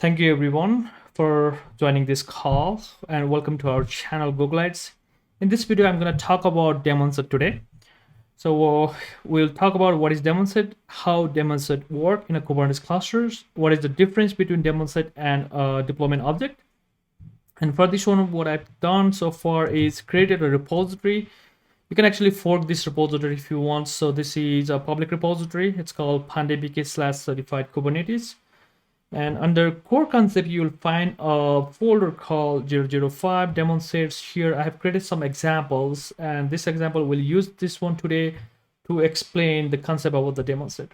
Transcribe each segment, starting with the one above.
Thank you everyone for joining this call and welcome to our channel Googleites. In this video, I'm going to talk about DaemonSet today. So we'll talk about what is DaemonSet, how DaemonSet work in a Kubernetes clusters, what is the difference between DaemonSet and a deployment object. And for this one, what I've done so far is created a repository. You can actually fork this repository if you want. So this is a public repository. It's called pandabk/certified Kubernetes. And under core concept, you'll find a folder called 005 DaemonSets. Here, I have created some examples, and this example will use this one today to explain the concept about the DaemonSet.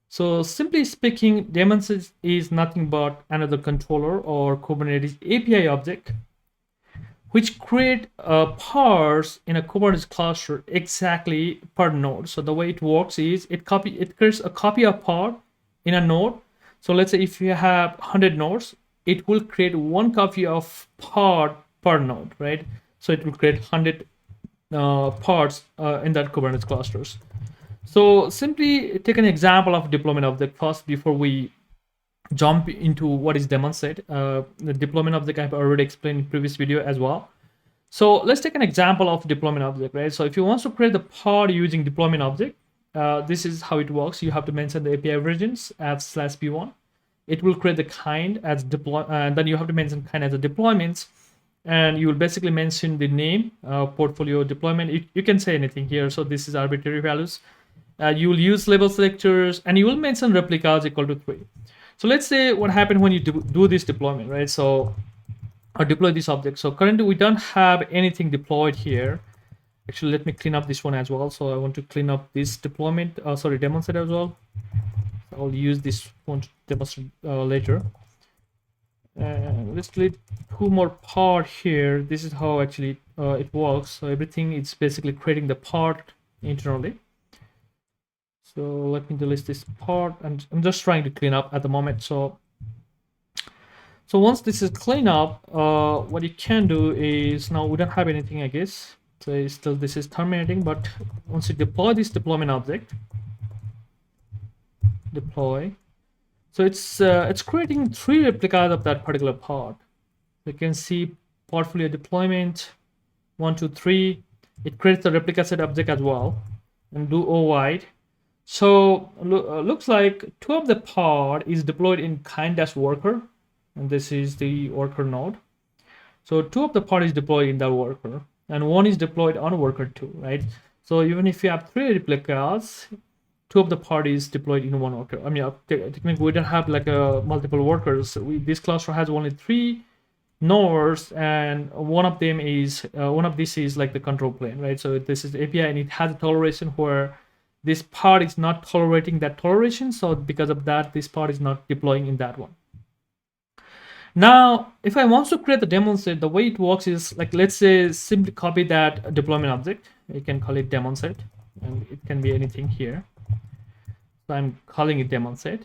So simply speaking, DaemonSet is nothing but another controller or Kubernetes API object, which create parts in a Kubernetes cluster exactly per node. So the way it works is it creates a copy of part in a node. So let's say if you have 100 nodes, it will create one copy of part per node, right? So it will create 100 parts in that Kubernetes clusters. So simply take an example of deployment object first before we jump into what is DaemonSet. The deployment object I've already explained in previous video as well. So let's take an example of deployment object, right? So if you want to create the part using deployment object, this is how it works. You have to mention the API versions f/p1. It will create the kind as deploy, and then you have to mention kind as a deployments, and you will basically mention the name, portfolio deployment. You can say anything here. So this is arbitrary values. You will use label selectors, and you will mention replicas equal to 3. So let's say what happened when you do this deployment, right? So or deploy this object. So currently we don't have anything deployed here. Actually, let me clean up this one as well. So I want to clean up this deployment, DaemonSet as well. I'll use this one to demonstrate later. Let's delete 2 more part here. This is how actually it works. So everything is basically creating the part internally. So let me delete this part, and I'm just trying to clean up at the moment. So once this is cleaned up, what you can do is, now we don't have anything, I guess. So still this is terminating, but once you deploy this deployment object, deploy, so it's creating 3 replicas of that particular part. You can see portfolio deployment 1, 2, 3. It creates the replica set object as well, and do O-wide. So looks like 2 of the part is deployed in kind-worker, and this is the worker node. So 2 of the part is deployed in that worker, and 1 is deployed on worker 2, right? So even if you have 3 replicas, 2 of the part is deployed in 1 worker. I mean, technically we don't have like multiple workers. This cluster has only 3 nodes, and one of this is like the control plane, right? So this is the API, and it has a toleration where this part is not tolerating that toleration. So because of that, this part is not deploying in that one. Now, if I want to create the DaemonSet, the way it works is like, let's say simply copy that deployment object. You can call it DaemonSet, and it can be anything here. So I'm calling it DaemonSet,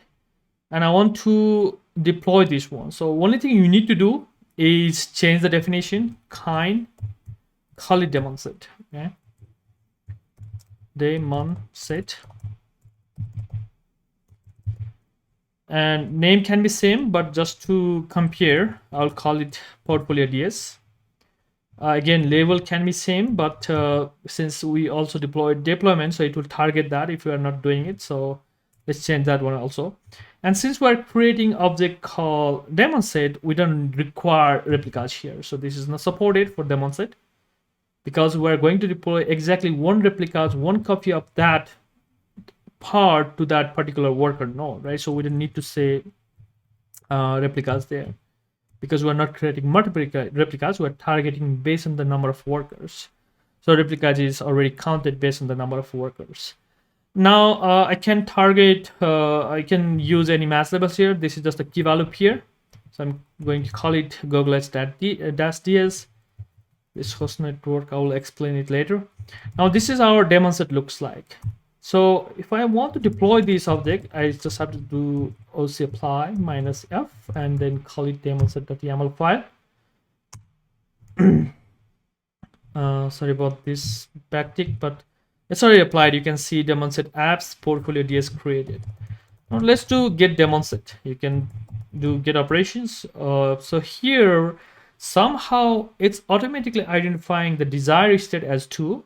and I want to deploy this one. So only thing you need to do is change the definition, kind, call it DaemonSet. Okay, DaemonSet. And name can be same, but just to compare, I'll call it portfolio DS. Again, label can be same, but since we also deployed deployment, so it will target that if we are not doing it. So let's change that one also. And since we're creating object called DaemonSet, we don't require replicas here. So this is not supported for DaemonSet, because we're going to deploy exactly 1 replica, 1 copy of that part to that particular worker node, right? So we don't need to say replicas there, because we're not creating multiple replicas. We're targeting based on the number of workers. So replicas is already counted based on the number of workers. Now I can target, I can use any mass labels here. This is just a key value here. So I'm going to call it Googleites-ds. This hostNetwork, I will explain it later. Now this is how our DaemonSet looks like. So if I want to deploy this object, I just have to do oc apply -f and then call it DaemonSet.yaml file. Sorry about this backtick, but it's already applied. You can see DaemonSet apps portfolio DS created. Now let's do get DaemonSet. You can do get operations. So here, somehow it's automatically identifying the desired state as 2,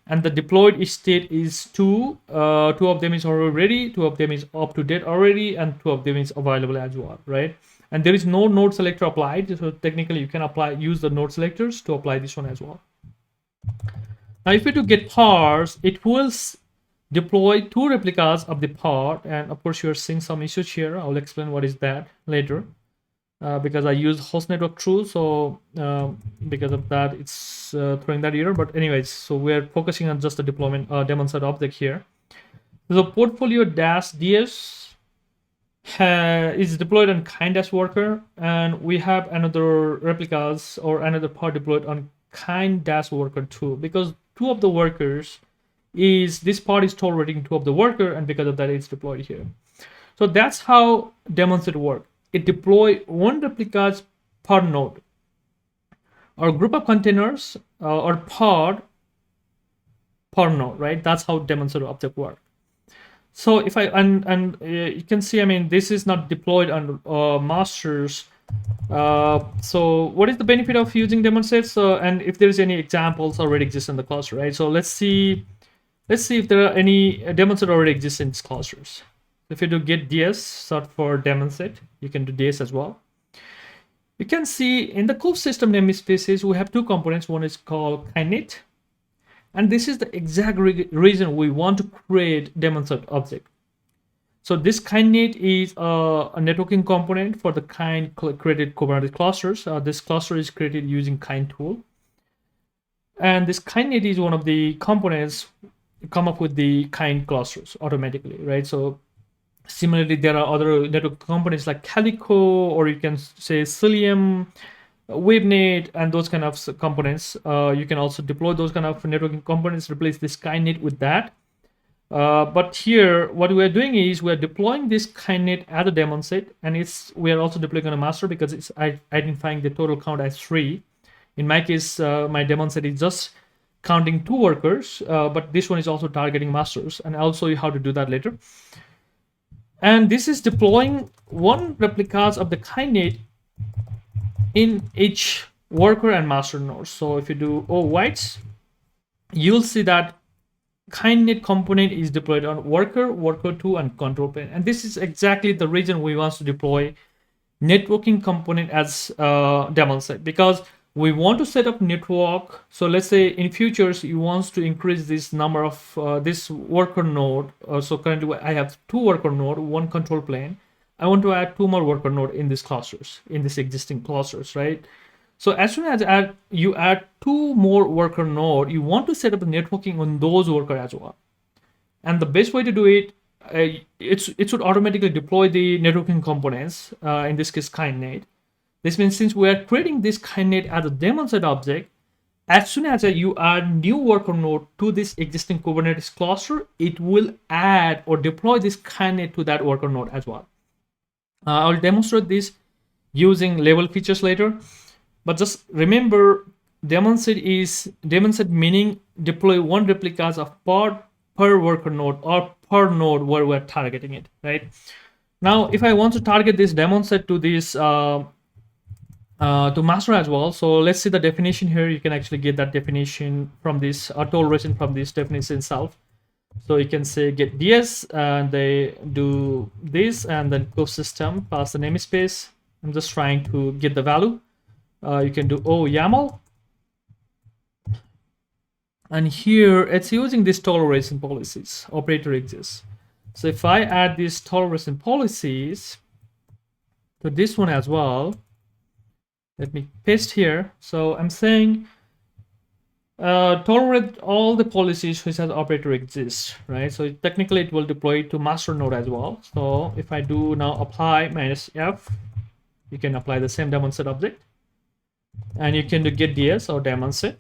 and the deployed state is 2. 2 of them is already ready, 2 of them is up to date already, and 2 of them is available as well, right? And there is no node selector applied, so technically you can use the node selectors to apply this one as well. Now if we do get parse, it will deploy 2 replicas of the pod, and of course you're seeing some issues here. I'll explain what is that later, because I use hostNetwork true, so because of that it's throwing that error. But anyways, so we're focusing on just the deployment DaemonSet object here. So portfolio -ds is deployed on kind-worker, and we have another replicas or another pod deployed on kind-worker too, because 2 of the workers is this pod is tolerating 2 of the worker, and because of that it's deployed here. So that's how DaemonSet work. It deploy 1 replicas per node or group of containers or pod per node, right? That's how DaemonSet object work. So if I you can see, I mean, this is not deployed on masters. So what is the benefit of using DaemonSets? And if there's any examples already exist in the cluster, right? So let's see if there are any DaemonSet already exists in these clusters. If you do get ds sort for DaemonSet, you can do ds as well. You can see in the kube system namespaces we have 2 components. One is called kindnet, and this is the exact reason we want to create DaemonSet object. So this kindnet is a networking component for the kind created Kubernetes clusters. This cluster is created using kind tool, and this kindnet is one of the components come up with the kind clusters automatically, right? So similarly, there are other network components like Calico, or you can say Cilium, WebNet, and those kind of components. You can also deploy those kind of networking components, replace this kindnet with that. But here, what we are doing is we are deploying this kindnet as a DaemonSet, and we are also deploying on a master because it's identifying the total count as 3. In my case, my DaemonSet is just counting 2 workers, but this one is also targeting masters, and I'll show you how to do that later. And this is deploying 1 replicas of the kindnet in each worker and master node. So if you do whites, you'll see that kindnet component is deployed on worker, worker 2, and control plane. And this is exactly the reason we want to deploy networking component as DaemonSet, because we want to set up network. So let's say in futures you want to increase this number of this worker node. So currently I have 2 worker node, 1 control plane. I want to add 2 more worker node in these clusters, in this existing clusters, right? So as soon as you add 2 more worker node, you want to set up the networking on those worker as well. And the best way to do it, it should automatically deploy the networking components, in this case kindnet. This means since we are creating this kindnet as a DaemonSet object, as soon as you add new worker node to this existing Kubernetes cluster, it will add or deploy this kindnet to that worker node as well. I'll demonstrate this using level features later, but just remember DaemonSet meaning deploy 1 replicas of pod per worker node or per node where we're targeting it, right? Now, if I want to target this DaemonSet to this to master as well, so let's see the definition here. You can actually get that definition from this toleration from this definition itself. So you can say get ds, and they do this, and then kube system pass the namespace. I'm just trying to get the value. You can do YAML, and here it's using this toleration policies operator exists. So if I add these toleration policies to this one as well, let me paste here. So I'm saying tolerate all the policies which has operator exists, right? So technically it will deploy to master node as well. So if I do now apply -f, you can apply the same DaemonSet object, and you can do get ds or DaemonSet.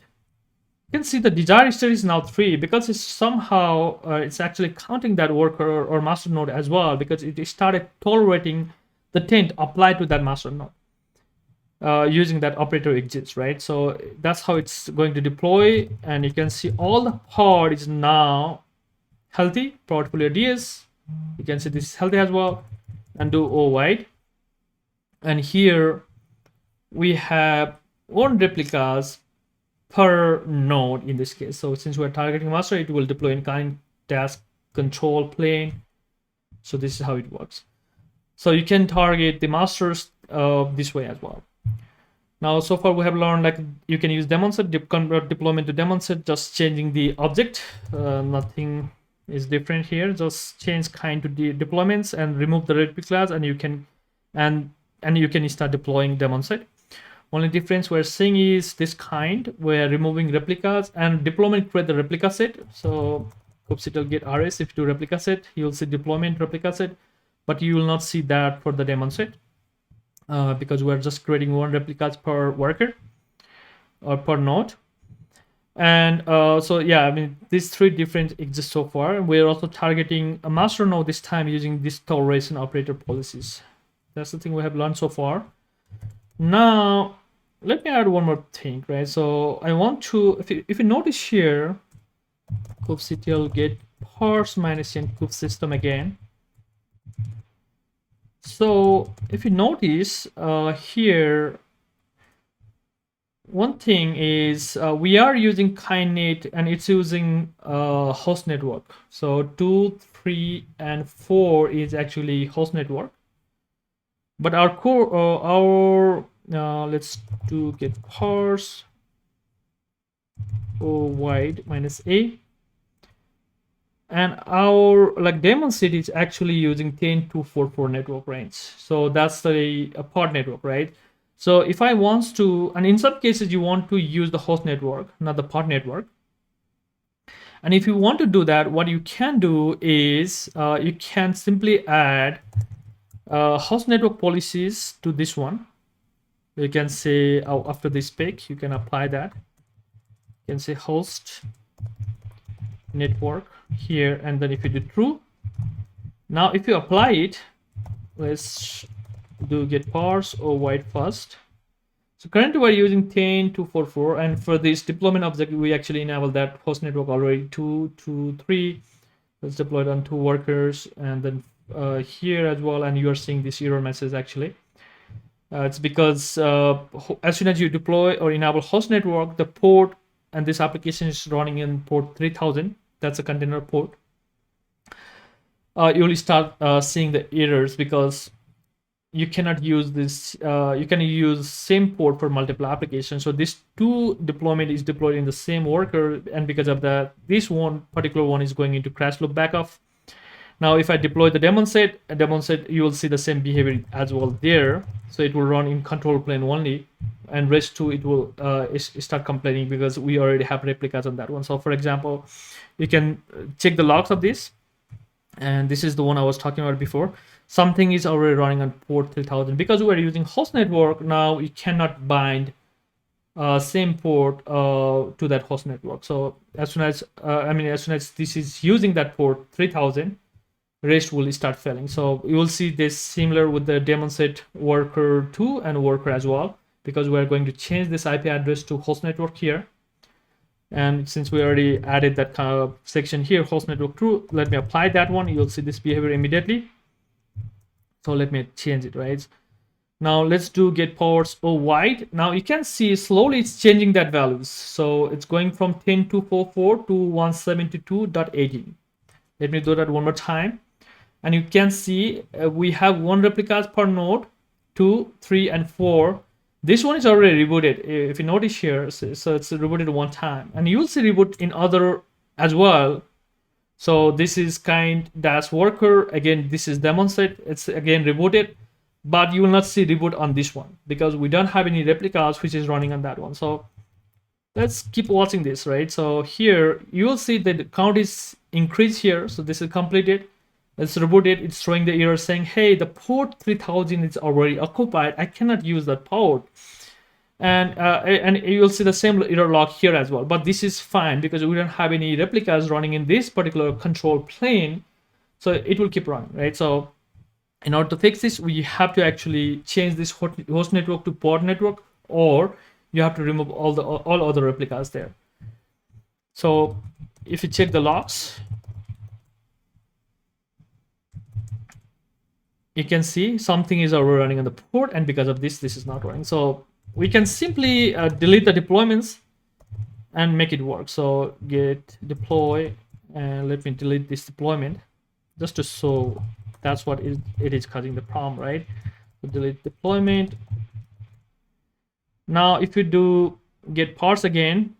You can see the desired state is now 3 because it's somehow it's actually counting that worker or master node as well, because it started tolerating the taint applied to that master node. Using that operator exists, right? So that's how it's going to deploy, and you can see all the pod is now healthy. Portfolio ds, you can see this is healthy as well, and do wide. And here we have one replicas per node in this case. So since we're targeting master, it will deploy in kind task control plane. So this is how it works. So you can target the masters this way as well. Now, so far we have learned like you can use DaemonSet, convert deployment to DaemonSet, just changing the object. Nothing is different here. Just change kind to the deployments and remove the replicas, and you can start deploying DaemonSet. Only difference we're seeing is this kind. We're removing replicas and deployment create the replica set. So kubectl get rs. If you do replica set, you'll see deployment replica set, but you will not see that for the DaemonSet. Because we're just creating one replicas per worker or per node. And so yeah, I mean, these three different exist so far. We're also targeting a master node this time using this toleration operator policies. That's the thing we have learned so far. Now let me add one more thing, right? So I want to, if you notice here, kubectl get parse minus n kube system again. So if you notice here, one thing is we are using kindnet and it's using hostNetwork. So 2, 3, and 4 is actually hostNetwork. But our core, let's do get parse wide minus a. And our like DaemonSet is actually using 10244 network range. So that's a pod network, right? So if I want to, and in some cases you want to use the host network, not the pod network. And if you want to do that, what you can do is you can simply add host network policies to this one. You can say after this spec, you can apply that. You can say host network here, and then if you do true, now if you apply it, let's do get parse or wide first. So currently we're using 10244, and for this deployment object we actually enable that host network already 2, 2, 3. Let's deploy it on 2 workers, and then here as well, and you are seeing this error message actually. It's because as soon as you deploy or enable host network, the port, and this application is running in port 3000, that's a container port, you will start seeing the errors because you cannot use this, you can use same port for multiple applications. So this 2 deployment is deployed in the same worker, and because of that, this one particular one is going into crash loop backup. Now if I deploy the DaemonSet, you will see the same behavior as well there. So it will run in control plane only, and rest 2 it will start complaining because we already have replicas on that one. So for example, you can check the logs of this, and this is the one I was talking about before. Something is already running on port 3000 because we're using host network. Now you cannot bind same port to that host network. So as soon as as soon as this is using that port 3000, rest will start failing. So you will see this similar with the DaemonSet worker 2 and worker as well, because we're going to change this IP address to host network here. And since we already added that kind of section here, host network 2, let me apply that one. You'll see this behavior immediately. So let me change it, right? Now let's do get parse wide. Now you can see slowly it's changing that values. So it's going from 10244 to 172.18. Let me do that one more time. And you can see we have 1 replicas per node, 2, 3, and 4. This one is already rebooted. If you notice here, so it's rebooted 1 time, and you'll see reboot in other as well. So this is kind dash worker. Again, this is DaemonSet. It's again rebooted, but you will not see reboot on this one because we don't have any replicas which is running on that one. So let's keep watching this, right? So here you will see that the count is increased here. So this is completed. Let's reboot it. It's showing the error saying, hey, the port 3000 is already occupied. I cannot use that port. And you'll see the same error log here as well. But this is fine because we don't have any replicas running in this particular control plane. So it will keep running, right? So in order to fix this, we have to actually change this host network to pod network, or you have to remove all other replicas there. So if you check the logs, you can see something is already running on the port, and because of this is not running. So we can simply delete the deployments and make it work. So git deploy, and let me delete this deployment just to show that's what it is causing the problem, right? So delete deployment. Now if you do git parse again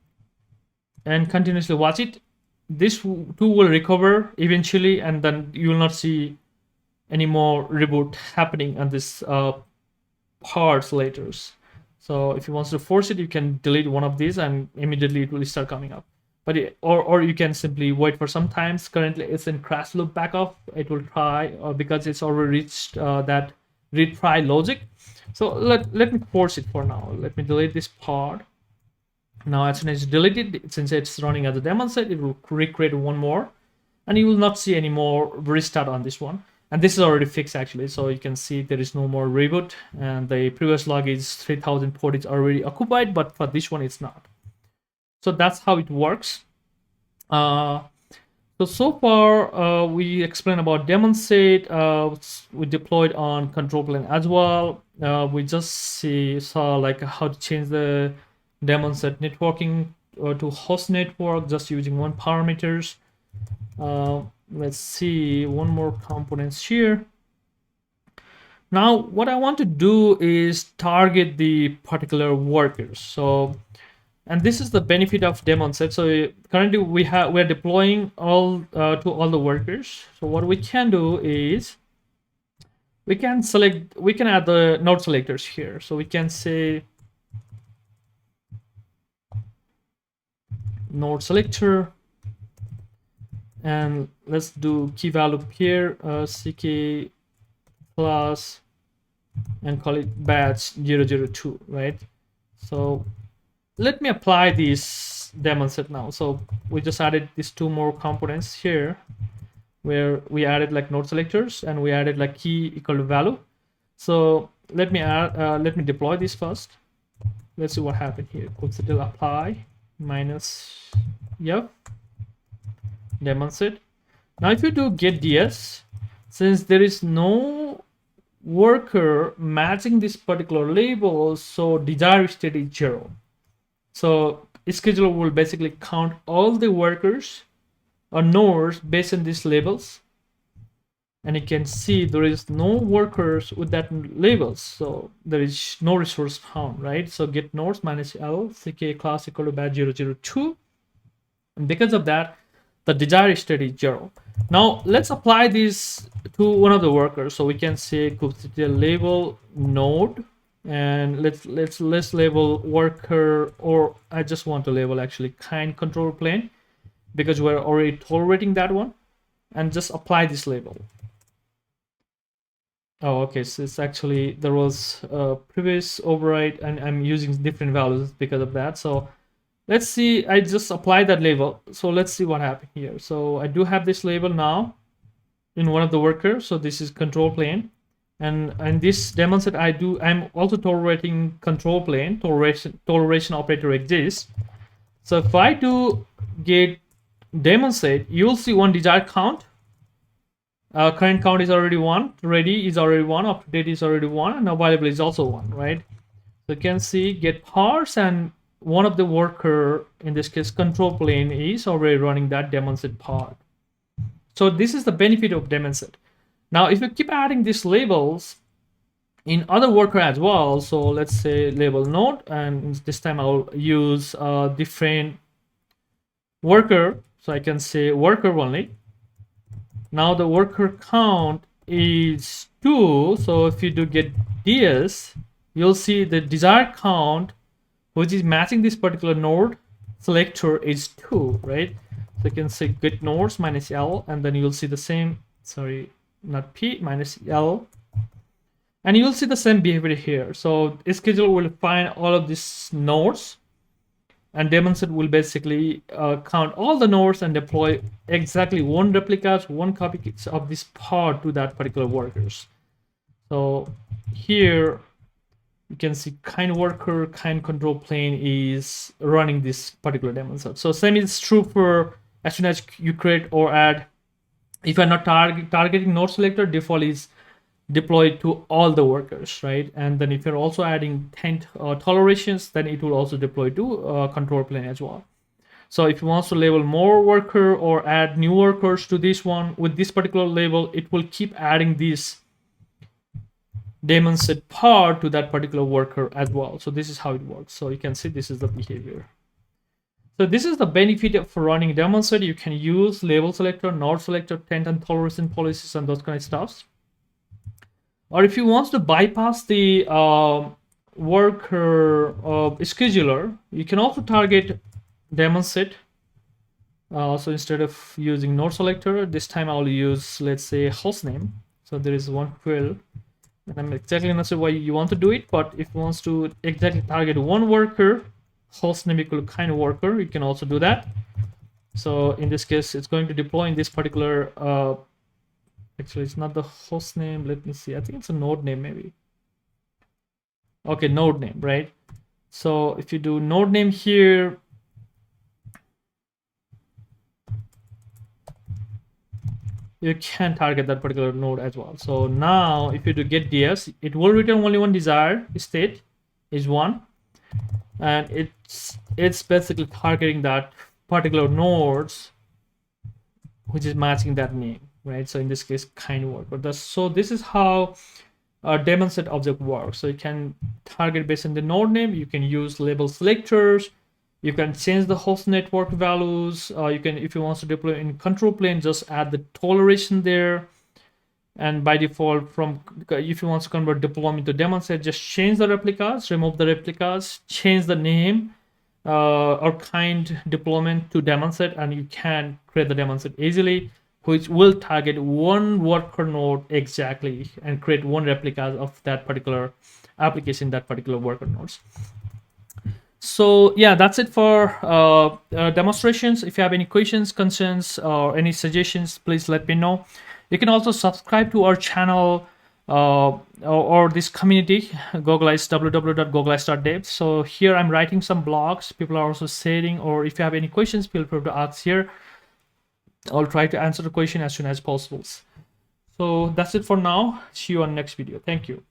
and continuously watch it, this too will recover eventually, and then you will not see any more reboot happening on this parts later. So if you want to force it, you can delete one of these and immediately it will start coming up. But or you can simply wait for some times. Currently it's in crash loop backup. It will try because it's already reached that retry logic. So let me force it for now. Let me delete this part. Now as soon as you delete it, since it's running as a daemon set, it will recreate one more, and you will not see any more restart on this one. And this is already fixed actually, so you can see there is no more reboot, and the previous log is 3000 port is already occupied, but for this one it's not. So that's how it works. So far we explained about DaemonSet. We deployed on control plane as well. We just saw like how to change the DaemonSet networking to hostNetwork just using one parameters. Let's see one more components here. Now what I want to do is target the particular workers. So, and this is the benefit of DaemonSet. So currently we're deploying all to all the workers. So what we can do is we can add the node selectors here. So we can say node selector, and let's do key value here, ck plus, and call it batch 002, right? So let me apply this DaemonSet now. So we just added these two more components here, where we added like node selectors and we added like key equal to value. So let me deploy this first. Let's see what happened here. Consider apply minus DaemonSet. Now if you do get ds, since there is no worker matching this particular label, so desired state is 0. So scheduler will basically count all the workers or nodes based on these labels, and you can see there is no workers with that labels, so there is no resource found, right? So get nodes minus l ck class equal to batch 002, and because of that the desired state is 0. Now let's apply this to one of the workers. So we can say kubectl label node, and let's label worker, or I just want to label actually kind control plane, because we're already tolerating that one, and just apply this label. Oh, okay, so it's actually there was a previous override and I'm using different values because of that. So let's see, I just applied that label. So let's see what happened here. So I do have this label now in one of the workers. So this is control plane, and this DaemonSet I'm also tolerating control plane. Toleration operator exists. So if I do get DaemonSet, you'll see one desired count. Current count is already 1, ready is already 1, up to date is already 1, and available is also 1, right? So you can see get parse, and one of the worker, in this case control plane, is already running that DaemonSet part. So this is the benefit of DaemonSet. Now if you keep adding these labels in other worker as well, so let's say label node, and this time I'll use a different worker, so I can say worker only. Now the worker count is 2, so if you do get ds, you'll see the desired count, which is matching this particular node selector, is 2, right? So you can say get nodes minus l, and then you'll see the same, sorry, not p, minus l, and you'll see the same behavior here. So scheduler will find all of these nodes, and DaemonSet will basically count all the nodes and deploy exactly one replicas, one copy of this part to that particular workers. So here you can see kind worker, kind control plane is running this particular DaemonSet. So same is true for as soon as you create or add. If you're not targeting node selector, default is deploy it to all the workers, right? And then if you're also adding taint tolerations, then it will also deploy to control plane as well. So if you want to label more worker or add new workers to this one with this particular label, it will keep adding this DaemonSet part to that particular worker as well. So this is how it works. So you can see this is the behavior. So this is the benefit of running DaemonSet. You can use label selector, nodeSelector, taint and toleration policies and those kind of stuff. Or if you want to bypass the worker scheduler, you can also target DaemonSet. So instead of using nodeSelector, this time I'll use, let's say, hostName. So there is one field, and I'm exactly not sure why you want to do it, but if you want to exactly target one worker, hostName equal kind of worker, you can also do that. So in this case, it's going to deploy in this particular. Actually, it's not the host name. Let me see. I think it's a node name, maybe. Okay, node name, right? So if you do node name here, you can target that particular node as well. So now if you do get ds, it will return only one desired state is 1, and it's basically targeting that particular nodes which is matching that name, right? So in this case, kind of work. So this is how a DaemonSet object works. So you can target based on the node name. You can use label selectors. You can change the host network values. You can, if you want to deploy in control plane, just add the toleration there. And by default, if you want to convert deployment to DaemonSet, just change the replicas, remove the replicas, change the name or kind deployment to DaemonSet, and you can create the DaemonSet easily, which will target one worker node exactly and create one replica of that particular application, that particular worker nodes. So yeah, that's it for demonstrations. If you have any questions, concerns, or any suggestions, please let me know. You can also subscribe to our channel or this community, Googleites, www.googleites.dev. So here I'm writing some blogs. People are also sharing, or if you have any questions, feel free to ask here. I'll try to answer the question as soon as possible. So that's it for now. See you on next video. Thank you.